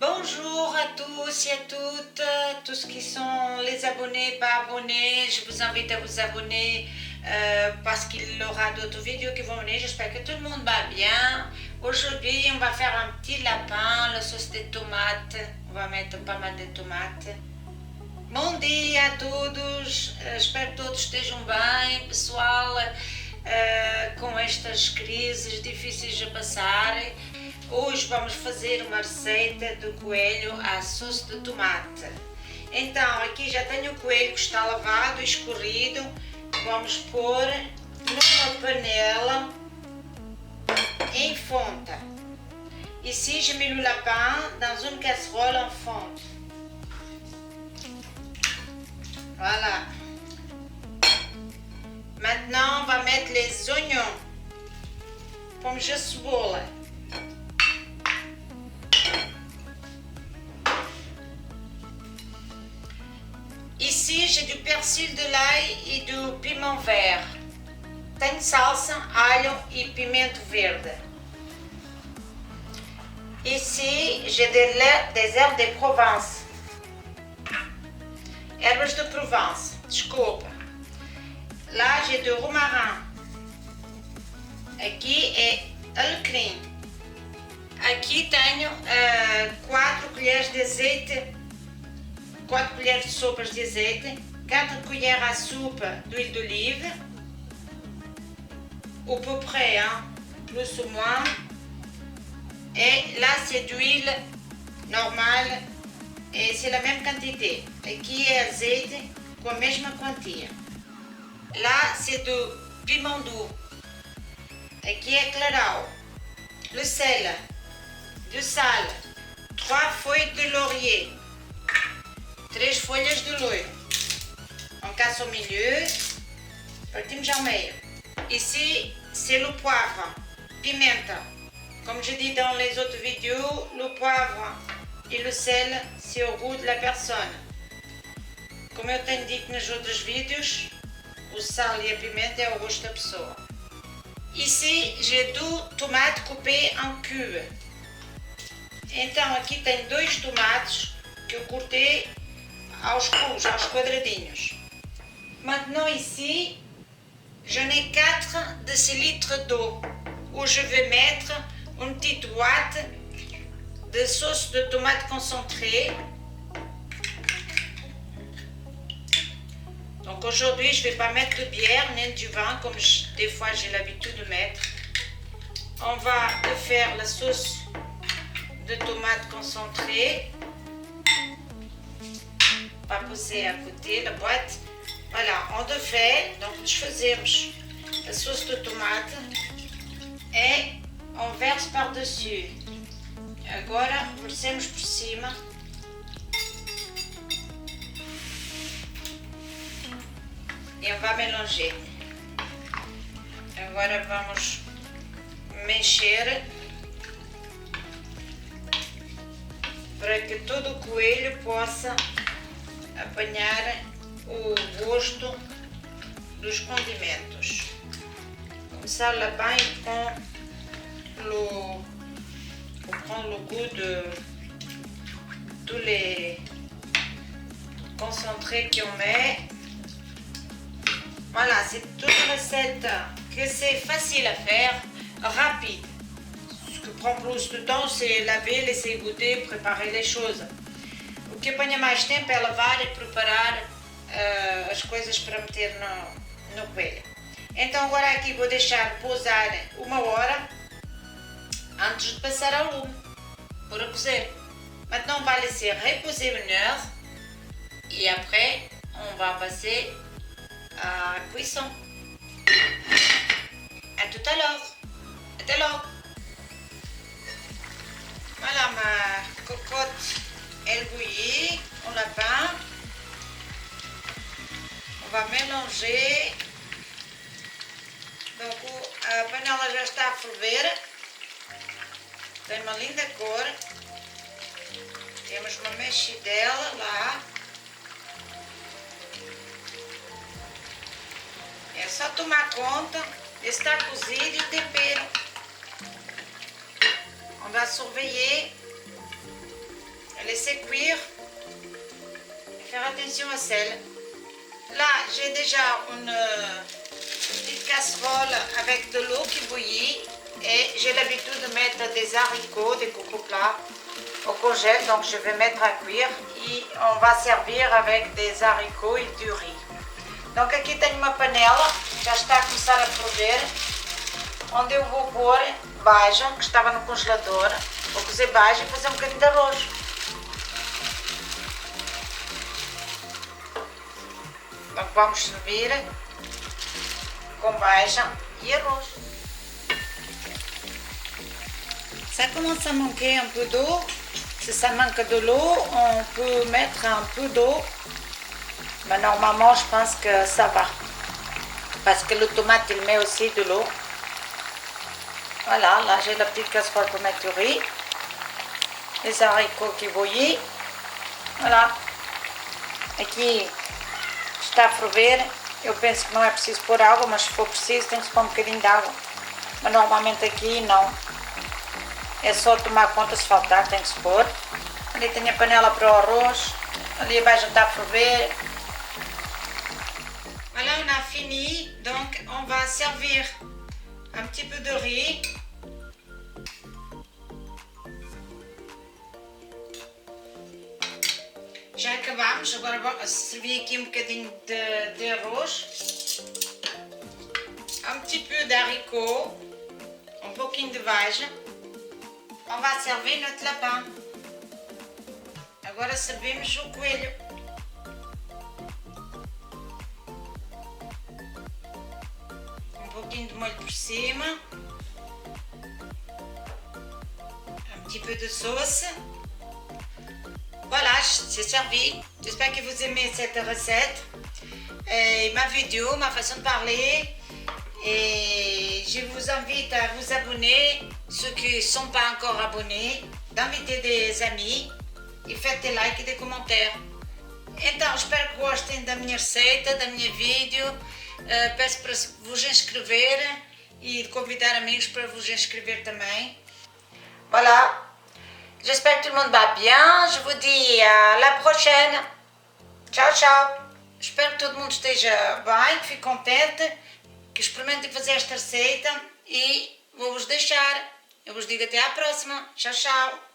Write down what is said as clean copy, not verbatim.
Bonjour à tous et à toutes, tous qui sont les abonnés, pas abonnés, je vous invite à vous abonner parce qu'il y aura d'autres vidéos qui vont venir. J'espère que tout le monde va bien. Aujourd'hui, on va faire un petit lapin, la sauce de tomates. On va mettre pas mal de tomates. Bom dia a todos, espero que todos estejam bem, pessoal, com estas crises difíceis a passar. Hoje vamos fazer uma receita do coelho à sauce de tomate. Então, aqui já tenho o coelho que está lavado e escorrido. Vamos pôr numa panela em fonte. Ici, je mets le lapin dans une casserole en fonte. Voilà. Maintenant, on va mettre les oignons, pommes de cebola. Ici, j'ai du persil de l'ail et du piment vert. Tenho salsa, alho e pimento verde. Ici, j'ai des herbes de Provence. Ervas de Provence, desculpa. Lá, j'ai du romarin. Aqui é alecrim. Aqui tenho 4 colheres de azeite, 4 colheres de sopas de azeite, 4 colheres à soupe d'huile d'olive, à peu près, hein, plus ou moins. Et là, c'est d'huile normale et c'est la même quantité. Aqui é azeite com a mesma quantia. Là, c'est du piment doux. Aqui é clarau. Le sel, du sal, 3 feuilles de laurier, 3 folhas de loiro. On casse au milieu, partimos ao meio. Ici, c'est le poivre, pimenta. Comme je dis dans les autres vidéos, le poivre et le sel, c'est au goût de la personne. Como eu tenho dito nos outros vídeos, o sal e a pimenta é ao gosto da pessoa. Ici, j'ai 2 tomates coupées en cubes. Então, aqui tenho 2 tomates que eu cortei aos cubos, aos quadradinhos. Maintenant, ici, j'en ai 4 de ces litres d'eau où je vais mettre une petite boîte de sauce de tomate concentrée. Donc aujourd'hui, je ne vais pas mettre de bière ni du vin comme des fois j'ai l'habitude de mettre. On va faire la sauce de tomate concentrée. On va poser à côté la boîte. Voilà, on le fait. Donc, fazemos a sauce de tomate e on verse par-dessus. Agora, versemos por cima. E on va mélanger. Agora vamos mexer para que todo o coelho possa apanhar o gosto dos condimentos. Comme ça, le lapin prend le goût de tous les concentrés qu'on met. Voilà, c'est une recette que c'est facile à faire, rapide. Ce qui prend plus de temps, c'est laver, laisser goûter, préparer les choses. O que apanha mais tempo é lavar e preparar as coisas para meter no coelho. Então agora aqui vou deixar pousar 1 hora antes de passar ao lume, para cozer. Maintenant on va laisser reposer 1 heure et après on va passer à cuisson. À tout à l'heure. Até logo. Voilà ma cocotte. Elle bouillit, on lapin. On va mélanger. Donc a panela já está a ferver. Tem uma linda cor. Temos uma mexidela lá. É só tomar conta, está cozido e o tempero. On va surveiller laisser cuire et faire attention au sel. Là, j'ai déjà une petite casserole avec de l'eau qui bouillit et j'ai l'habitude de mettre des haricots, des coco plats au congèle, donc je vais mettre à cuire e on va servir avec des haricots e du riz. Donc aqui tenho uma panela, já está a começar a ferver, onde eu vou pôr baixa, que estava no congelador, vou cozer baixa e fazer um bocadinho de arroz. Donc vamos servir com baixa e arroz. Ça commence à manquer un peu d'eau. Si ça manque de l'eau, on peut mettre un peu d'eau. Mais normalement, je pense que ça va. Parce que le tomate, il met aussi de l'eau. Voilà, là j'ai la petite casserole pour mettre du riz. Les haricots qui bouillissent. Voilà. Aqui está a ferver. Eu penso que não é preciso pôr água, mas se for preciso tem que se pôr um bocadinho de água. Mas normalmente aqui não. É só tomar conta, se faltar tem que se pôr. Ali tenho a panela para o arroz. Ali abaixo está a ferver. Voilà, on a fini. Donc on va servir un petit peu de riz. Já acabamos, agora vou servir aqui um bocadinho de arroz, um petit peu d'haricots, um pouquinho de vagem. On va servir notre lapin. Agora servimos o coelho. Um pouquinho de molho por cima, un petit peu de sauce. Voilà, c'est servi. J'espère que vous aimez cette recette, ma vidéo, ma façon de parler. Et je vous invite à vous abonner, ceux qui ne sont pas encore abonnés, d'inviter des amis e faites des likes e des commentaires. Então, espero que gostem da minha receita, da minha vídeo. Peço para vos inscrever e de convidar amigos para vos inscrever também. Voilà. J'espère que tout le monde va bien. Je vous dis à la prochaine. Tchau, tchau. Espero que todo mundo esteja bem, que fique contente, que experimentem fazer esta receita e vou-vos deixar. Eu vos digo até à próxima. Tchau, tchau.